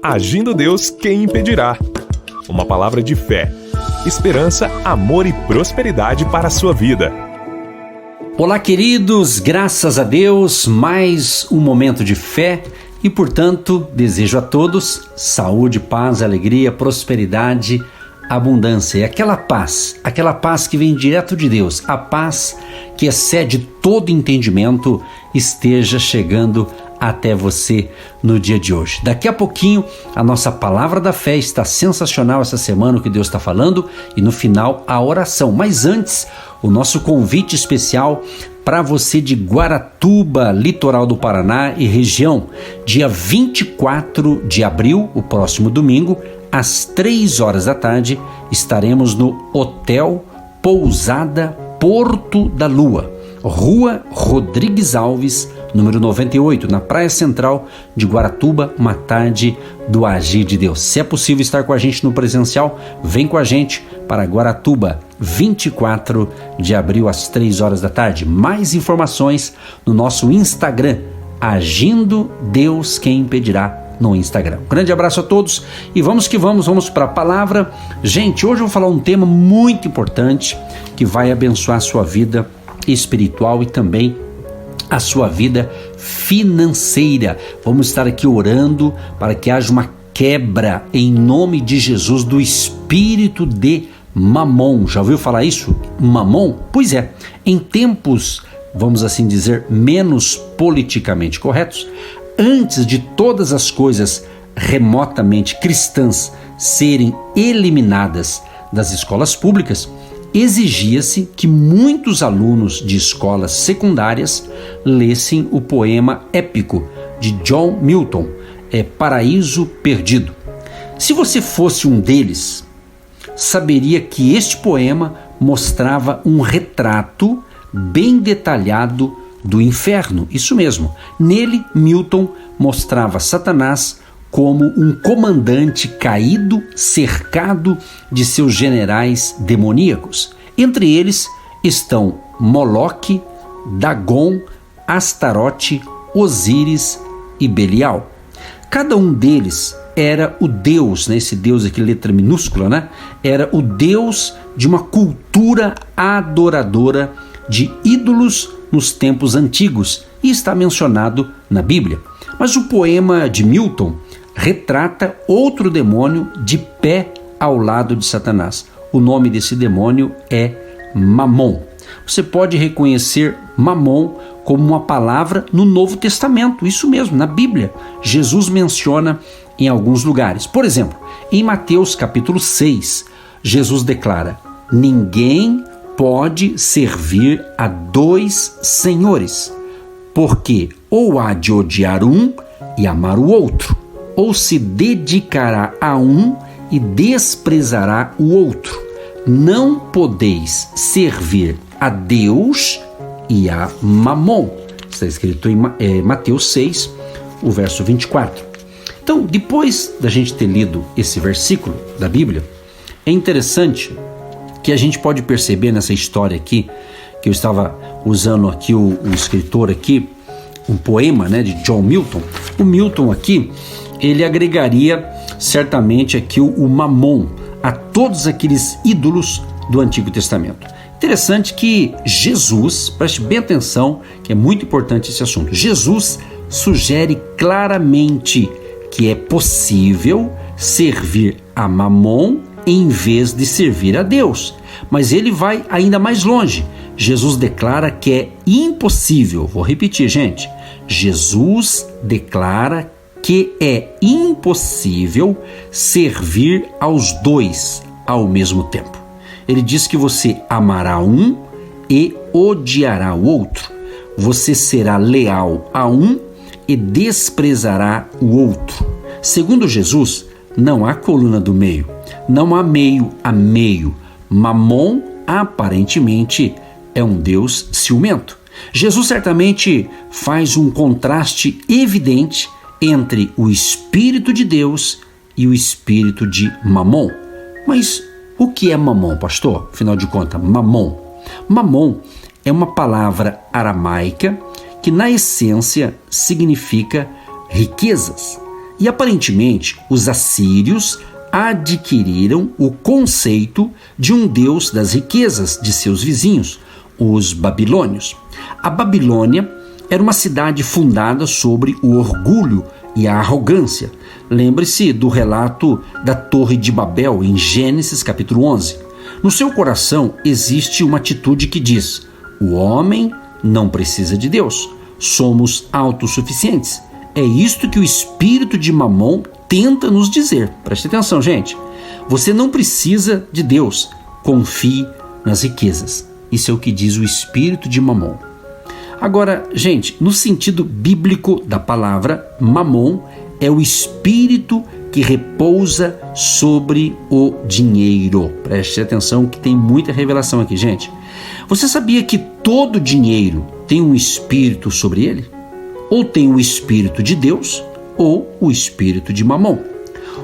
Agindo Deus, quem impedirá? Uma palavra de fé, esperança, amor e prosperidade para a sua vida. Olá, queridos, graças a Deus, mais um momento de fé e, portanto, desejo a todos saúde, paz, alegria, prosperidade, abundância e aquela paz que vem direto de Deus, a paz que excede todo entendimento, esteja chegando até você no dia de hoje. Daqui a pouquinho, a nossa palavra da fé está sensacional essa semana, o que Deus está falando, e no final a oração. Mas antes, o nosso convite especial para você de Guaratuba, litoral do Paraná e região, dia 24 de abril, o próximo domingo, às 3 horas da tarde, estaremos no Hotel Pousada Porto da Lua, Rua Rodrigues Alves, número 98, na Praia Central de Guaratuba, uma tarde do Agir de Deus. Se é possível estar com a gente no presencial, vem com a gente para Guaratuba, 24 de abril, às 3 horas da tarde. Mais informações no nosso Instagram, Agindo Deus Quem Impedirá, no Instagram. Um grande abraço a todos e vamos para a palavra. Gente, hoje eu vou falar um tema muito importante que vai abençoar a sua vida espiritual e também a sua vida financeira. Vamos estar aqui orando para que haja uma quebra em nome de Jesus do espírito de Mamon. Já ouviu falar isso? Mamon? Pois é, em tempos, vamos assim dizer, menos politicamente corretos, antes de todas as coisas remotamente cristãs serem eliminadas das escolas públicas, exigia-se que muitos alunos de escolas secundárias lessem o poema épico de John Milton, Paraíso Perdido. Se você fosse um deles, saberia que este poema mostrava um retrato bem detalhado do inferno. Isso mesmo. Nele, Milton mostrava Satanás como um comandante caído, cercado de seus generais demoníacos. Entre eles estão Moloque, Dagon, Astarote, Osíris e Belial. Cada um deles era o deus, esse deus aqui, letra minúscula, era o deus de uma cultura adoradora de ídolos nos tempos antigos e está mencionado na Bíblia. Mas o poema de Milton retrata outro demônio de pé ao lado de Satanás. O nome desse demônio é Mamon. Você pode reconhecer Mamon como uma palavra no Novo Testamento, isso mesmo, na Bíblia. Jesus menciona em alguns lugares. Por exemplo, em Mateus capítulo 6, Jesus declara: ninguém pode servir a dois senhores, porque ou há de odiar um e amar o outro, ou se dedicará a um e desprezará o outro. Não podeis servir a Deus e a Mamon. Está escrito em Mateus 6, o verso 24. Então, depois da gente ter lido esse versículo da Bíblia, é interessante que a gente pode perceber nessa história aqui, que eu estava usando aqui o escritor aqui, um poema de John Milton. O Milton aqui, ele agregaria certamente aqui o Mamon a todos aqueles ídolos do Antigo Testamento. Interessante que Jesus, preste bem atenção, que é muito importante esse assunto, Jesus sugere claramente que é possível servir a Mamon em vez de servir a Deus. Mas ele vai ainda mais longe. Jesus declara que é impossível, vou repetir, gente, Jesus declara que é impossível servir aos dois ao mesmo tempo. Ele diz que você amará um e odiará o outro. Você será leal a um e desprezará o outro. Segundo Jesus, não há coluna do meio, não há meio a meio. Mamon, aparentemente, é um Deus ciumento. Jesus certamente faz um contraste evidente entre o Espírito de Deus e o espírito de Mamon. Mas o que é Mamon, pastor? Afinal de contas, Mamon. Mamon é uma palavra aramaica que, na essência, significa riquezas. E aparentemente, os assírios adquiriram o conceito de um deus das riquezas de seus vizinhos, os babilônios. A Babilônia era uma cidade fundada sobre o orgulho e a arrogância. Lembre-se do relato da Torre de Babel em Gênesis capítulo 11. No seu coração existe uma atitude que diz: o homem não precisa de Deus, somos autossuficientes. É isto que o espírito de Mamon tenta nos dizer. Preste atenção, gente. Você não precisa de Deus, confie nas riquezas. Isso é o que diz o espírito de Mamon. Agora, gente, no sentido bíblico da palavra, Mamon é o espírito que repousa sobre o dinheiro. Preste atenção que tem muita revelação aqui, gente. Você sabia que todo dinheiro tem um espírito sobre ele? Ou tem o espírito de Deus, ou o espírito de Mamon.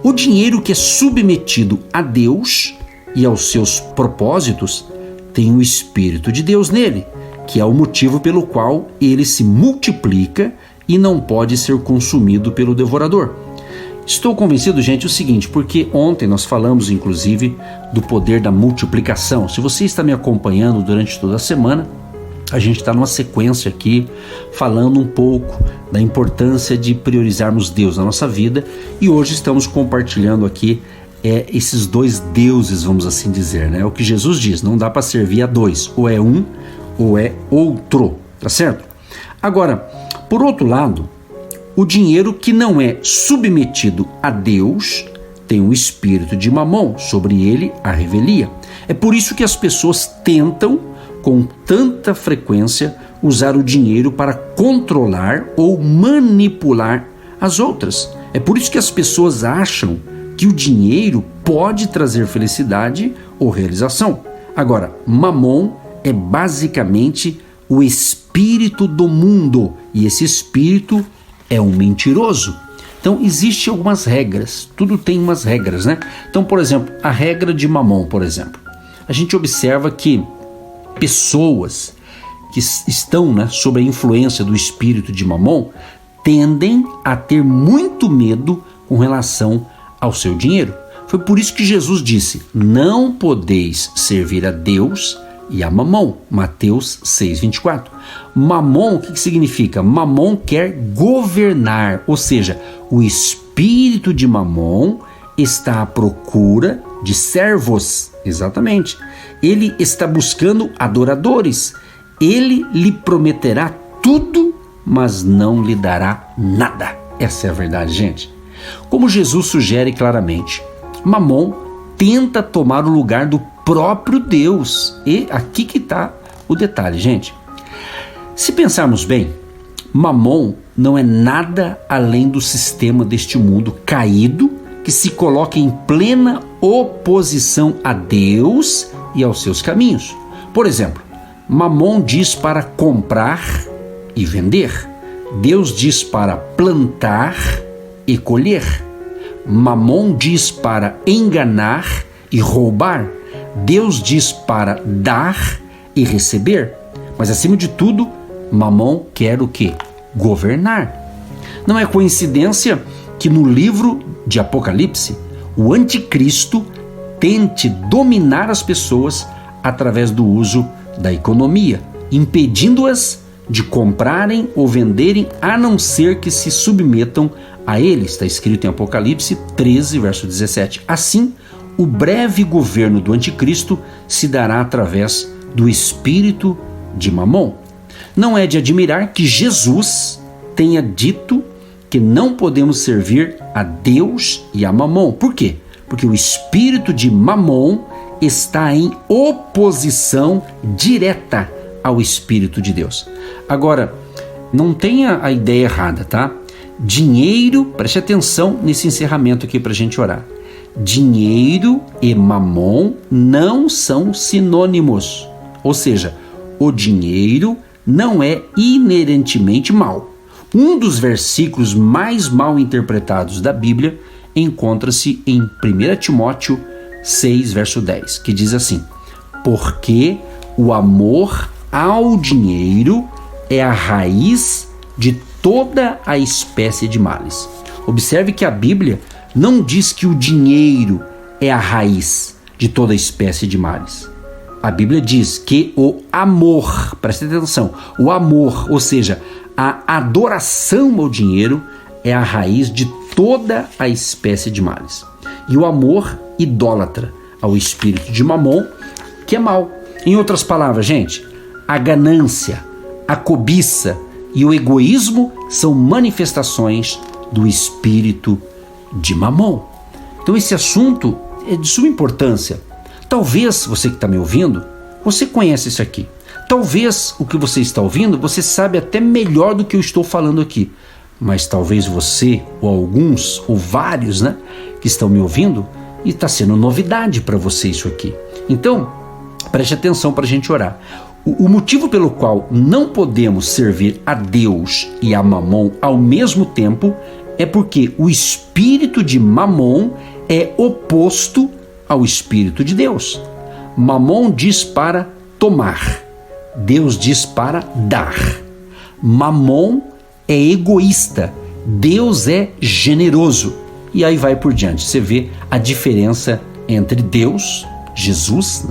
O dinheiro que é submetido a Deus e aos seus propósitos tem o espírito de Deus nele, que é o motivo pelo qual ele se multiplica e não pode ser consumido pelo devorador. Estou convencido, gente, o seguinte, porque ontem nós falamos, inclusive, do poder da multiplicação. Se você está me acompanhando durante toda a semana, a gente está numa sequência aqui, falando um pouco da importância de priorizarmos Deus na nossa vida, e hoje estamos compartilhando aqui esses dois deuses, vamos assim dizer, né? O que Jesus diz, não dá para servir a dois, ou é um ou é outro, tá certo? Agora, por outro lado, o dinheiro que não é submetido a Deus tem o espírito de Mamon, sobre ele a revelia. É por isso que as pessoas tentam, com tanta frequência, usar o dinheiro para controlar ou manipular as outras. É por isso que as pessoas acham que o dinheiro pode trazer felicidade ou realização. Agora, Mamon é basicamente o espírito do mundo, e esse espírito é um mentiroso. Então, existem algumas regras, tudo tem umas regras, né? Então, por exemplo, a regra de Mamon, por exemplo. A gente observa que pessoas que estão, né, sob a influência do espírito de Mamon tendem a ter muito medo com relação ao seu dinheiro. Foi por isso que Jesus disse: não podeis servir a Deus e a Mamon. Mateus 6:24. Mamon, o que significa? Mamon quer governar, ou seja, o espírito de Mamon está à procura de servos. Exatamente. Ele está buscando adoradores. Ele lhe prometerá tudo, mas não lhe dará nada. Essa é a verdade, gente. Como Jesus sugere claramente, Mamon tenta tomar o lugar do próprio Deus. E aqui que está o detalhe, gente. Se pensarmos bem, Mamon não é nada além do sistema deste mundo caído que se coloca em plena oposição a Deus e aos seus caminhos. Por exemplo, Mamon diz para comprar e vender. Deus diz para plantar e colher. Mamon diz para enganar e roubar. Deus diz para dar e receber. Mas acima de tudo, Mamon quer o quê? Governar. Não é coincidência que no livro de Apocalipse, o anticristo tente dominar as pessoas através do uso da economia, impedindo-as de comprarem ou venderem, a não ser que se submetam a ele. Está escrito em Apocalipse 13, verso 17. Assim, o breve governo do anticristo se dará através do espírito de Mamon. Não é de admirar que Jesus tenha dito que não podemos servir a Deus e a Mamon. Por quê? Porque o espírito de Mamon está em oposição direta ao espírito de Deus. Agora, não tenha a ideia errada, tá? Dinheiro, preste atenção nesse encerramento aqui para a gente orar. Dinheiro e Mamon não são sinônimos. Ou seja, o dinheiro não é inerentemente mal. Um dos versículos mais mal interpretados da Bíblia encontra-se em 1 Timóteo 6, verso 10, que diz assim: porque o amor ao dinheiro é a raiz de toda a espécie de males. Observe que a Bíblia não diz que o dinheiro é a raiz de toda espécie de males. A Bíblia diz que o amor, preste atenção, o amor, ou seja, a adoração ao dinheiro é a raiz de toda a espécie de males. E o amor idólatra ao espírito de Mamon, que é mal. Em outras palavras, gente, a ganância, a cobiça e o egoísmo são manifestações do espírito de Mamon. Então esse assunto é de suma importância. Talvez você que está me ouvindo, você conhece isso aqui. Talvez o que você está ouvindo, você sabe até melhor do que eu estou falando aqui. Mas talvez você, ou alguns, ou vários, que estão me ouvindo, e está sendo novidade para você isso aqui. Então, preste atenção para a gente orar. O motivo pelo qual não podemos servir a Deus e a Mamon ao mesmo tempo é porque o espírito de Mamon é oposto ao espírito de Deus. Mamon diz para tomar, Deus diz para dar. Mamon é egoísta, Deus é generoso. E aí vai por diante. Você vê a diferença entre Deus, Jesus,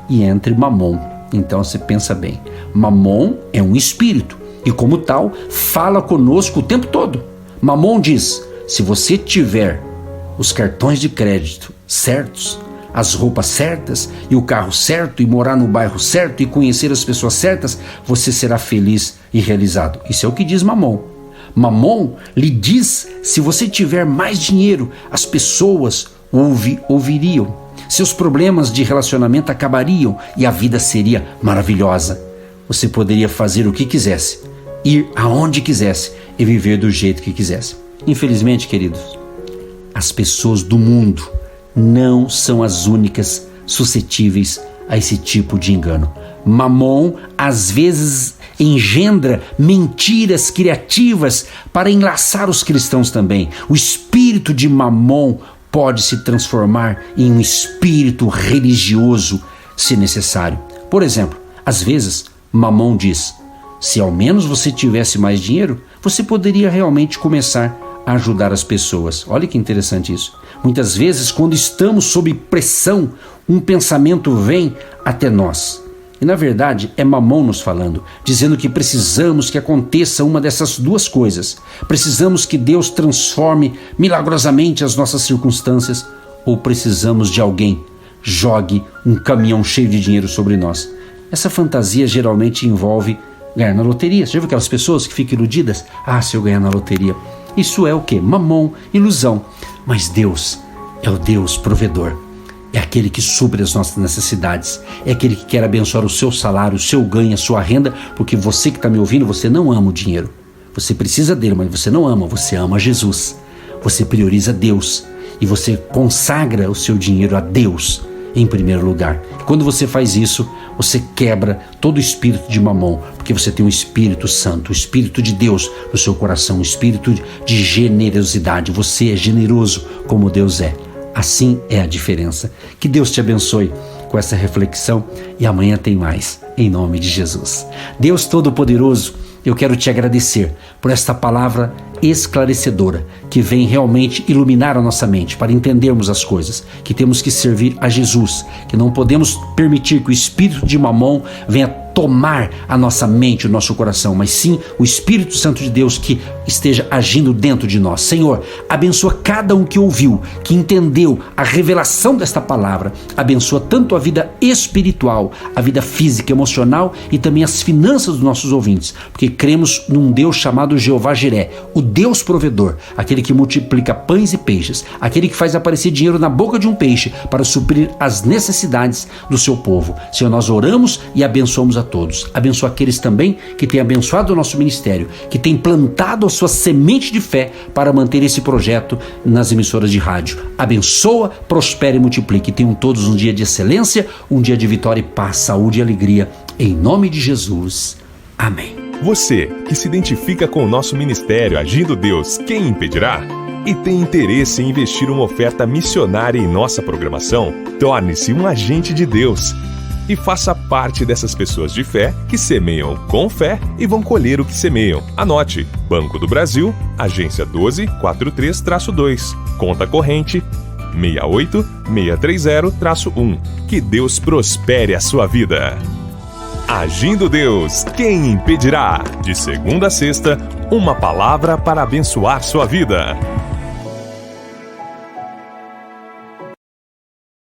e entre Mamon. Então você pensa bem. Mamon é um espírito e, como tal, fala conosco o tempo todo. Mamon diz: se você tiver os cartões de crédito certos, as roupas certas e o carro certo e morar no bairro certo e conhecer as pessoas certas, você será feliz e realizado. Isso é o que diz Mamon. Mamon lhe diz: se você tiver mais dinheiro, as pessoas ouviriam, seus problemas de relacionamento acabariam e a vida seria maravilhosa. Você poderia fazer o que quisesse, ir aonde quisesse e viver do jeito que quisesse. Infelizmente, queridos, as pessoas do mundo não são as únicas suscetíveis a esse tipo de engano. Mamon às vezes engendra mentiras criativas para enlaçar os cristãos também. O espírito de Mamon pode se transformar em um espírito religioso, se necessário. Por exemplo, às vezes Mamon diz: se ao menos você tivesse mais dinheiro, você poderia realmente começar a ajudar as pessoas. Olha que interessante isso. Muitas vezes, quando estamos sob pressão, um pensamento vem até nós. E na verdade é Mamon nos falando, dizendo que precisamos que aconteça uma dessas duas coisas. Precisamos que Deus transforme milagrosamente as nossas circunstâncias, ou precisamos de alguém jogue um caminhão cheio de dinheiro sobre nós. Essa fantasia geralmente envolve ganhar na loteria. Você já viu aquelas pessoas que ficam iludidas? Se eu ganhar na loteria. Isso é o quê? Mamon, ilusão. Mas Deus é o Deus provedor. É aquele que supre as nossas necessidades. É aquele que quer abençoar o seu salário, o seu ganho, a sua renda, porque você que está me ouvindo, você não ama o dinheiro. Você precisa dele, mas você não ama. Você ama Jesus. Você prioriza Deus e você consagra o seu dinheiro a Deus em primeiro lugar. Quando você faz isso, você quebra todo o espírito de Mamon, porque você tem um Espírito Santo, o Espírito de Deus no seu coração, um espírito de generosidade. Você é generoso como Deus é. Assim é a diferença. Que Deus te abençoe com essa reflexão e amanhã tem mais, em nome de Jesus. Deus Todo-Poderoso, eu quero te agradecer por esta palavra esclarecedora que vem realmente iluminar a nossa mente para entendermos as coisas, que temos que servir a Jesus, que não podemos permitir que o espírito de Mamon venha tomar a nossa mente, o nosso coração, mas sim o Espírito Santo de Deus que esteja agindo dentro de nós. Senhor, abençoa cada um que ouviu, que entendeu a revelação desta palavra. Abençoa tanto a vida espiritual, a vida física, emocional e também as finanças dos nossos ouvintes, porque cremos num Deus chamado Jeová Jiré, o Deus provedor, aquele que multiplica pães e peixes, aquele que faz aparecer dinheiro na boca de um peixe para suprir as necessidades do seu povo. Senhor, nós oramos e abençoamos a todos. Abençoa aqueles também que têm abençoado o nosso ministério, que têm plantado a sua semente de fé para manter esse projeto nas emissoras de rádio. Abençoa, prospere e multiplique. Tenham todos um dia de excelência, um dia de vitória e paz, saúde e alegria. Em nome de Jesus. Amém. Você que se identifica com o nosso ministério Agindo Deus, quem impedirá? E tem interesse em investir uma oferta missionária em nossa programação? Torne-se um agente de Deus. e faça parte dessas pessoas de fé que semeiam com fé e vão colher o que semeiam. Anote: Banco do Brasil, agência 1243-2, conta corrente 68630-1. Que Deus prospere a sua vida. Agindo Deus, quem impedirá? De segunda a sexta, uma palavra para abençoar sua vida.